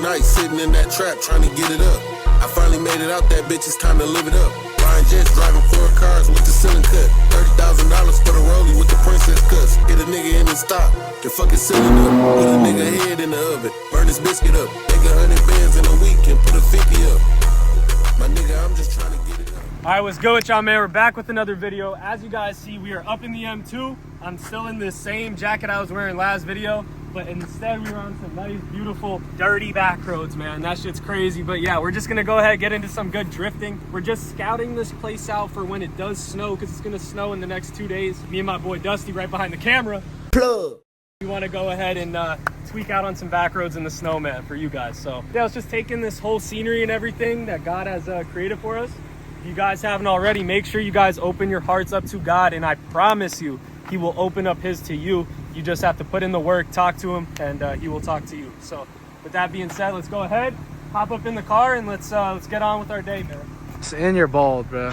nights sitting in that trap trying to get it up. I finally made it out that bitch, it's time to live it up. Ryan Jets driving 4 cars with the ceiling cut. $30,000 for the rollie with the princess cuts. Hit a nigga in the stop, the fucking ceiling up. Put a nigga head in the oven, burn his biscuit up. Make 100 bands in a week and put a 50 up. My nigga, I'm just trying to get it up. All right, what's good with y'all, man? We're back with another video. As you guys see, we are up in the M2. I'm still in this same jacket I was wearing last video, but instead we were on some nice, beautiful, dirty back roads, man. That shit's crazy. But yeah, we're just gonna go ahead and get into some good drifting. We're just scouting this place out for when it does snow, because it's gonna snow in the next 2 days. Me and my boy Dusty right behind the camera. Plug. We want to go ahead and tweak out on some back roads in the snow, man, for you guys. So yeah, let's just take in this whole scenery and everything that God has created for us. If you guys haven't already, make sure you guys open your hearts up to God, and I promise you, he will open up his to you. You just have to put in the work, talk to him, and he will talk to you. So with that being said, let's go ahead, hop up in the car, and let's get on with our day, man. It's in your bald, bro.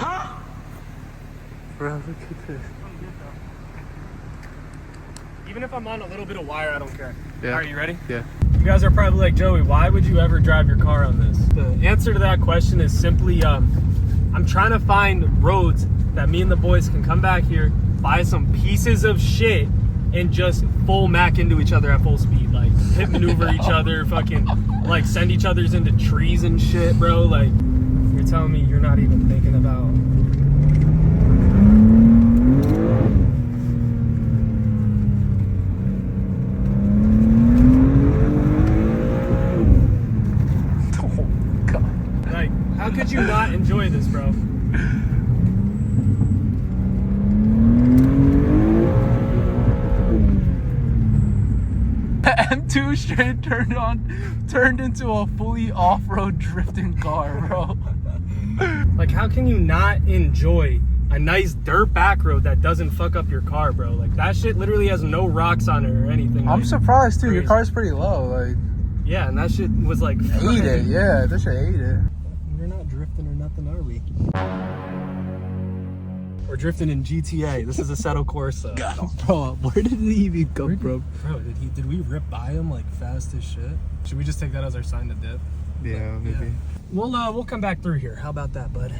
Bro, look at this. Even if I'm on a little bit of wire, I don't care. Yeah. All right, you ready? Yeah. You guys are probably like, Joey, why would you ever drive your car on this? The answer to that question is simply, I'm trying to find roads that me and the boys can come back here, buy some pieces of shit, and just full mac into each other at full speed. Like, hit maneuver each other, fucking, like, send each other's into trees and shit, bro. Like, you're telling me you're not even thinking about... How could you not enjoy this, bro? M2 straight turned into a fully off-road drifting car, bro. Like, how can you not enjoy a nice dirt back road that doesn't fuck up your car, bro? Like, that shit literally has no rocks on it or anything. I'm like, surprised too. crazy. Your car's pretty low, like. Yeah, and that shit was like... Ate it, yeah. That shit ate it. We're not drifting or nothing, are we? We're drifting in GTA. This is a Assetto Corsa. Bro, where did he even come from? Bro, did we rip by him like fast as shit? Should we just take that as our sign to dip? Yeah, maybe. Yeah. We'll come back through here. How about that, bud?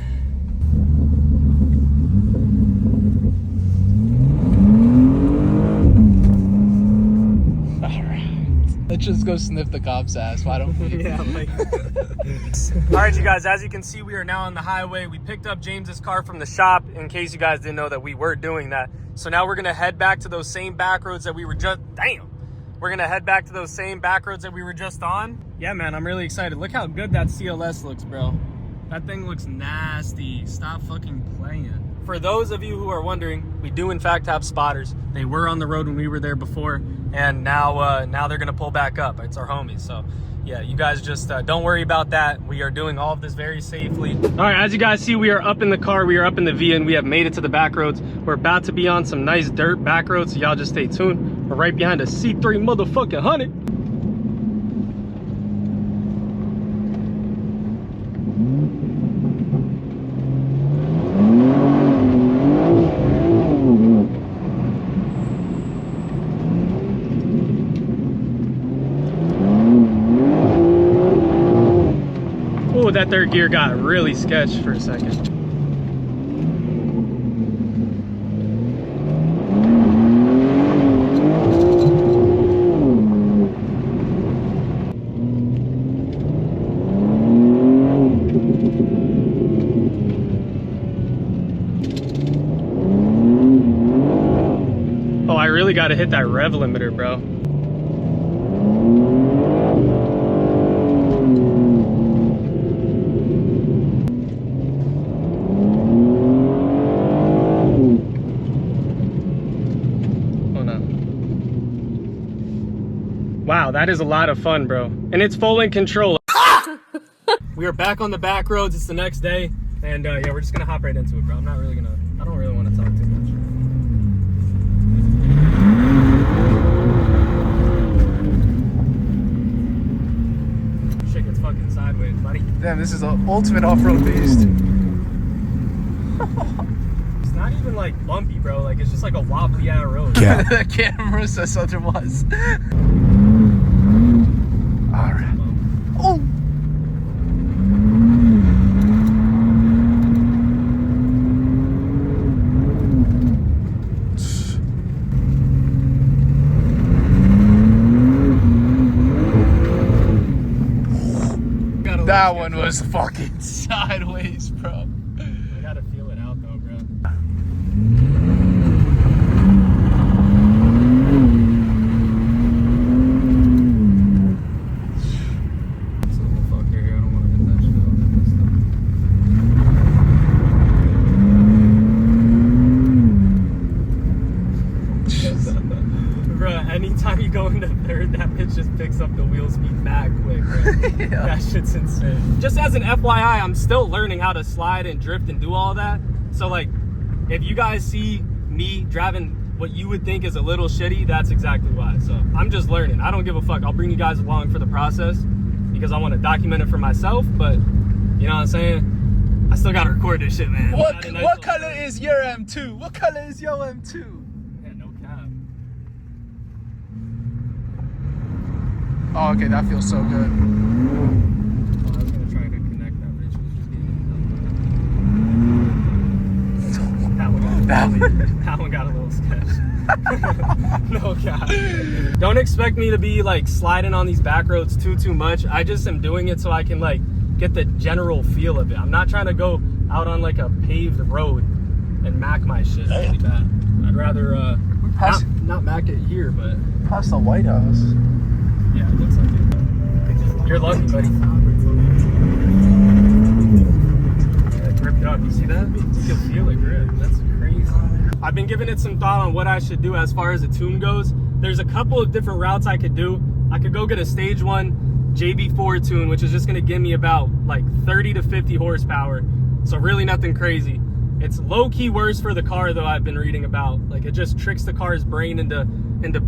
Let's just go sniff the cop's ass. Why don't we? Yeah, like... All right, you guys, as you can see, we are now on the highway. We picked up James's car from the shop, in case you guys didn't know that we were doing that. So now we're gonna head back to those same back roads that we were just... Damn! We're gonna head back to those same back roads that we were just on. Yeah, man, I'm really excited. Look how good that CLS looks, bro. That thing looks nasty. Stop fucking playing. For those of you who are wondering, we do in fact have spotters. They were on the road when we were there before, and now they're gonna pull back up. It's our homies, so yeah, you guys just don't worry about that. We are doing all of this very safely. All right, as you guys see, we are up in the car, we are up in the V, and we have made it to the back roads. We're about to be on some nice dirt back roads, so y'all just stay tuned. We're right behind a C3 motherfucking 100. Oh, that third gear got really sketched for a second. Oh, I really got to hit that rev limiter, bro. Wow, that is a lot of fun, bro. And it's full in control. We are back on the back roads. It's the next day. And yeah, we're just gonna hop right into it, bro. I don't really want to talk too much. Shit gets fucking sideways, buddy. Damn, this is the ultimate off-road beast. It's not even like bumpy, bro. Like, it's just like a wobbly ass road. Yeah. The camera says otherwise. Alright. That one was fucking sideways, bro. I gotta feel it out though, bro. Anytime you go into third, that bitch just picks up the wheel speed mad quick, right? Yeah. That shit's insane. Just as an FYI, I'm still learning how to slide and drift and do all that. So like, if you guys see me driving what you would think is a little shitty, that's exactly why. So I'm just learning. I don't give a fuck. I'll bring you guys along for the process because I want to document it for myself. But you know what I'm saying? I still gotta record this shit, man. What color is your M2? What color is your M2? Oh, okay, that feels so good. Oh, I was gonna try to connect that bitch. That one got a little sketch. No cap. Don't expect me to be like sliding on these back roads too much. I just am doing it so I can like get the general feel of it. I'm not trying to go out on like a paved road and mac my shit really bad. I'd rather not mac it here, but Past the White House. yeah, it looks like it. You're lucky, buddy. Yeah, grip it up. You see that? You can feel it grip. That's crazy. I've been giving it some thought on what I should do as far as the tune goes. There's a couple of different routes I could do. I could go get a stage 1 JB4 tune, which is just going to give me about like 30 to 50 horsepower. So really nothing crazy. It's low-key worse for the car, though, I've been reading about. Like, it just tricks the car's brain into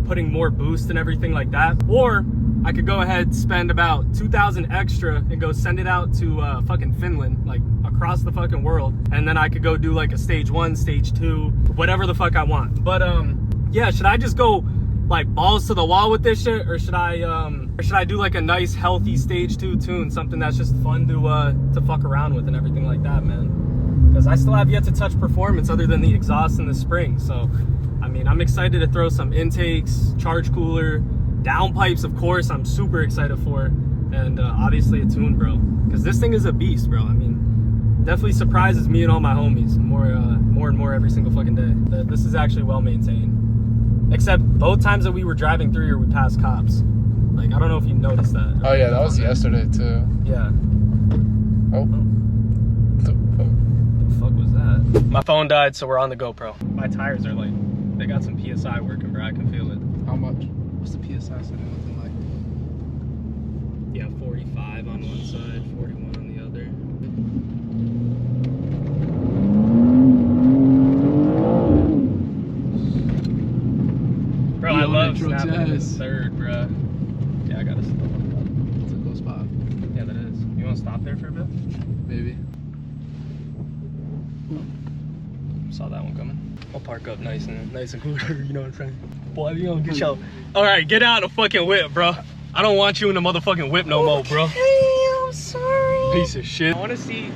putting more boost and everything like that. Or I could go ahead, spend about 2,000 extra and go send it out to fucking Finland, like across the fucking world. And then I could go do like a stage 1, stage 2, whatever the fuck I want. But yeah, should I just go like balls to the wall with this shit, or should I do like a nice healthy stage 2 tune, something that's just fun to fuck around with and everything like that, man? Because I still have yet to touch performance other than the exhaust and the spring. So I mean, I'm excited to throw some intakes, charge cooler, downpipes, of course, I'm super excited for, and obviously a tune, bro. Because this thing is a beast, bro. I mean, definitely surprises me and all my homies more and more every single fucking day. This is actually well maintained. Except both times that we were driving through here, we passed cops. Like, I don't know if you noticed that. Oh yeah, that was yesterday too. Yeah. Oh. The fuck was that? My phone died, so we're on the GoPro. My tires are like, they got some PSI working, bro. I can feel it. How much? What's the PSI setting looking like? Yeah, 45 on one side, 41 on the other. Bro, I love snapping in third, bro. Yeah, I gotta stop. It's a cool spot. Yeah, that is. You wanna stop there for a bit? Maybe. Saw that one coming. I'll park up nice and cool, you know what I'm saying? Boy, you don't get your... Alright, get out of the fucking whip, bro. I don't want you in the motherfucking whip no more, bro. Hey, I'm sorry. Piece of shit. I wanna see...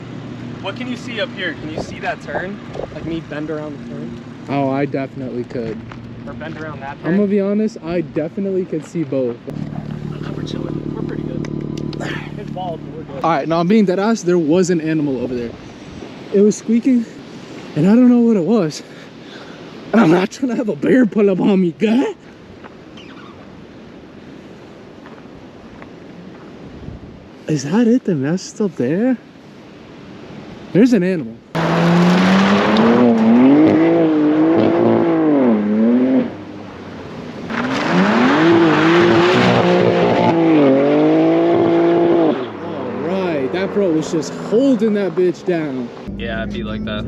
What can you see up here? Can you see that turn? Like me bend around the turn? Oh, I definitely could. Or bend around that turn? I'm gonna be honest, I definitely could see both. We're chilling. We're pretty good. It's bald, but we're good. Alright, now I'm being dead ass, there was an animal over there. It was squeaking, and I don't know what it was. And I'm not trying to have a bear pull up on me, guy. Is that it? The mess still there? There's an animal. Alright, that bro was just holding that bitch down. Yeah, it'd be like that.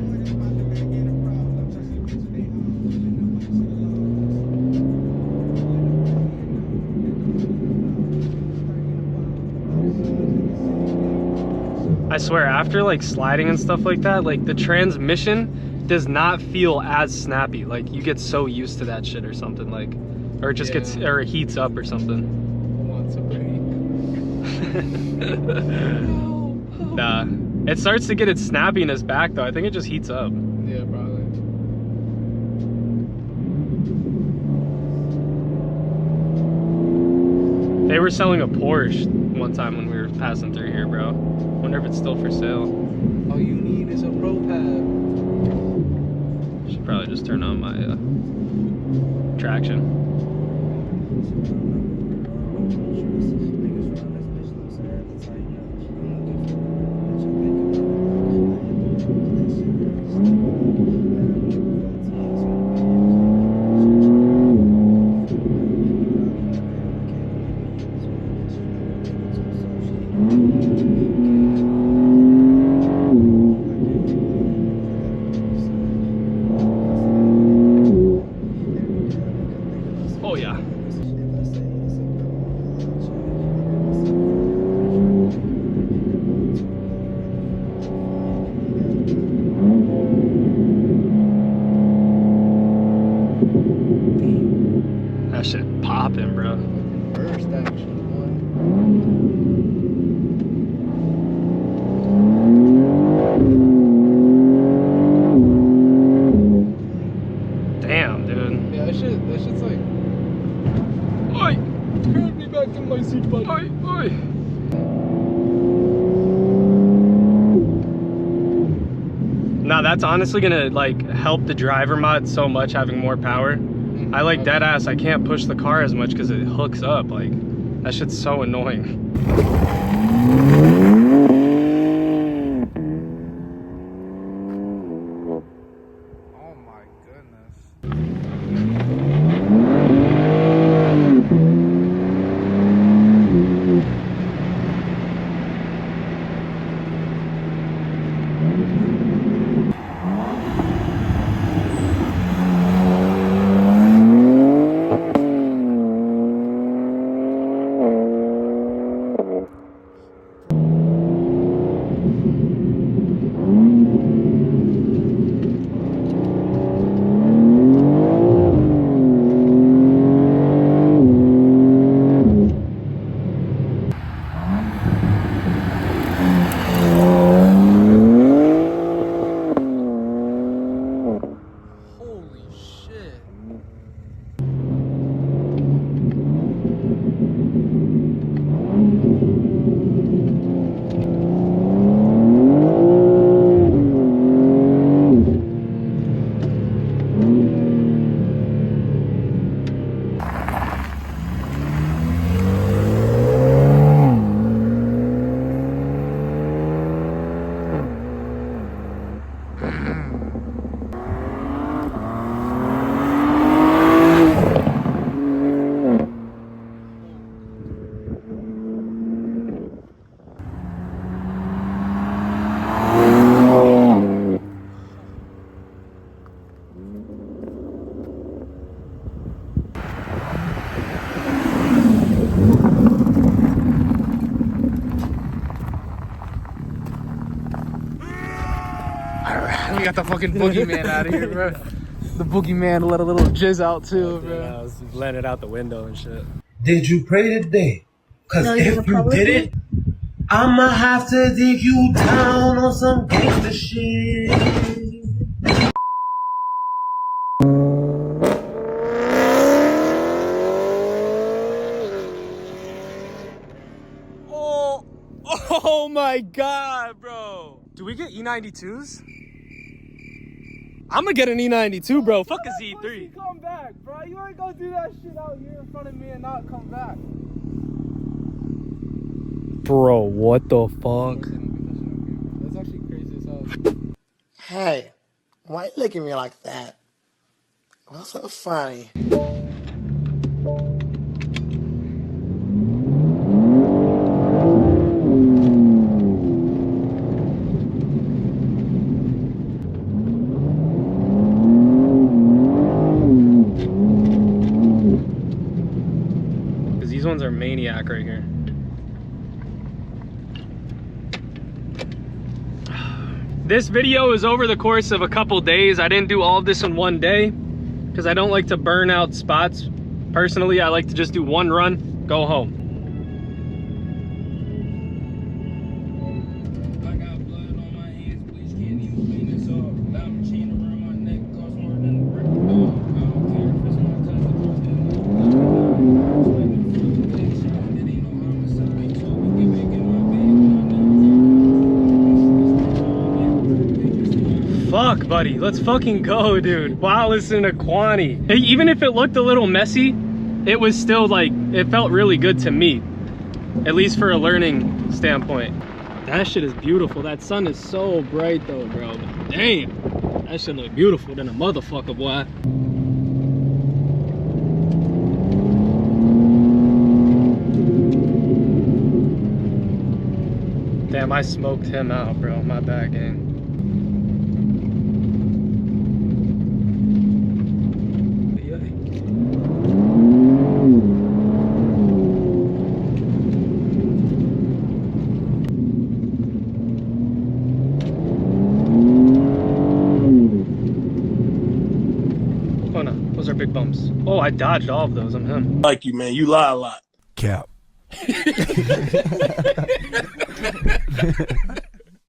I swear, after like sliding and stuff like that, like the transmission does not feel as snappy. Like you get so used to that shit or something, like, or it just gets, or it heats up or something. Nah, it starts to get its snappiness back though. I think it just heats up. Yeah, probably. They were selling a Porsche one time when we were passing through here, bro. Wonder if it's still for sale. All you need is a pro pad. Should probably just turn on my traction. Oh yeah. That shit popping, bro. First action, Damn, dude. yeah, that shit's like. Oi! Turn me back in my seat, buddy. Oi! Oi! Now that's honestly gonna like help the driver mod so much, having more power. I like dead ass, I can't push the car as much because it hooks up. Like, that shit's so annoying. Oh my goodness. Holy shit. We got the fucking boogeyman out of here, bro. The boogeyman let a little jizz out too, bro. I was letting it out the window and shit. Did you pray today? Cause No, if you you probably didn't, I'ma have to dig you down on some gangster shit. Oh my god, bro. Do we get E92s? I'm gonna get an E92, bro. Fuck a Z3. Come back, bro. You ain't gonna do that shit out here in front of me and not come back. Bro, what the fuck? That's actually crazy as hell. Hey, why you looking at me like that? What's so funny? Because these ones are maniac right here. This video is over the course of a couple days. I didn't do all of this in one day because I don't like to burn out spots. Personally, I like to just do one run, go home. I got blood on my hands, please can't even clean this up. Diamond chain around my neck costs more than a brick dog. I don't care if it's my cousin, fuck, buddy. Let's fucking go, dude. Wow, listen to Kwani. Even if it looked a little messy, it was still like, it felt really good to me. At least for a learning standpoint. That shit is beautiful. That sun is so bright though, bro. But damn, that shit look beautiful than a motherfucker, boy. Damn, I smoked him out, bro. My bad, gang. Oh no, those are big bumps. Oh, I dodged all of those. I'm him. Like you, man. You lie a lot. Cap.